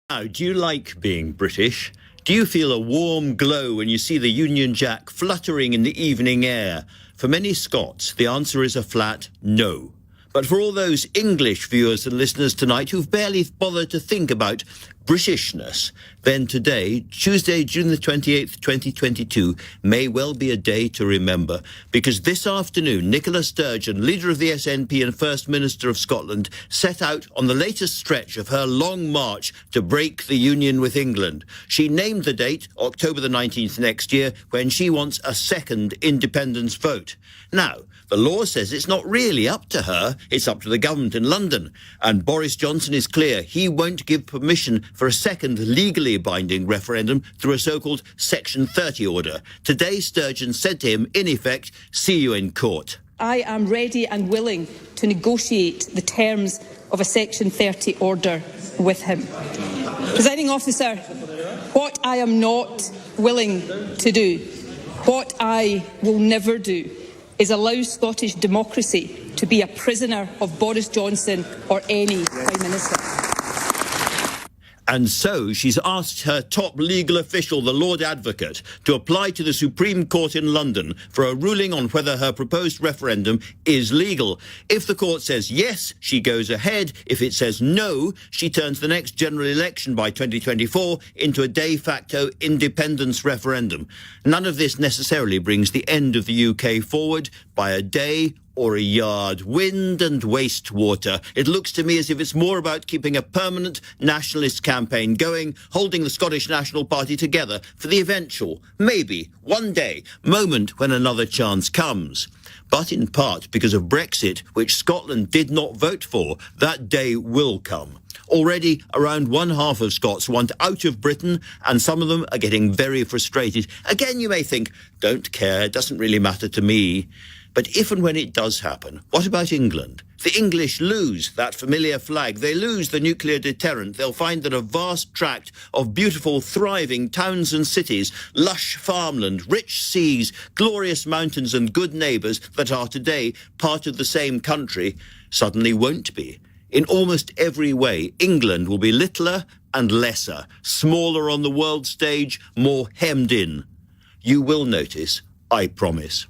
Now, do you like being British? Do you feel a warm glow when you see the Union Jack fluttering in the evening air? For many Scots, the answer is a flat no. But for all those English viewers and listeners tonight who've barely bothered to think about Britishness, then today, Tuesday, June the 28th, 2022, may well be a day to remember, because this afternoon, Nicola Sturgeon, leader of the SNP and First Minister of Scotland, set out on the latest stretch of her long march to break the union with England. She named the date, October the 19th next year, when she wants a second independence vote. Now, the law says it's not really up to her, it's up to the government in London. And Boris Johnson is clear he won't give permission for a second legally binding referendum through a so-called Section 30 order. Today, Sturgeon said to him, in effect, see you in court. I am ready and willing to negotiate the terms of a Section 30 order with him. Presiding officer, what I am not willing to do, what I will never do, is allow Scottish democracy to be a prisoner of Boris Johnson or any Prime Minister. And so she's asked her top legal official, the Lord Advocate, to apply to the Supreme Court in London for a ruling on whether her proposed referendum is legal. If the court says yes, she goes ahead. If it says no, she turns the next general election by 2024 into a de facto independence referendum. None of this necessarily brings the end of the UK forward by a day or a yard. Wind and wastewater. It looks to me as if it's more about keeping a permanent nationalist campaign going, holding the Scottish National Party together for the eventual, maybe, one day, moment when another chance comes. But in part because of Brexit, which Scotland did not vote for, that day will come. Already, around one half of Scots want out of Britain, and some of them are getting very frustrated. Again, you may think, don't care, it doesn't really matter to me. But if and when it does happen, what about England? The English lose that familiar flag. They lose the nuclear deterrent. They'll find that a vast tract of beautiful, thriving towns and cities, lush farmland, rich seas, glorious mountains and good neighbours that are today part of the same country suddenly won't be. In almost every way, England will be littler and lesser, smaller on the world stage, more hemmed in. You will notice, I promise.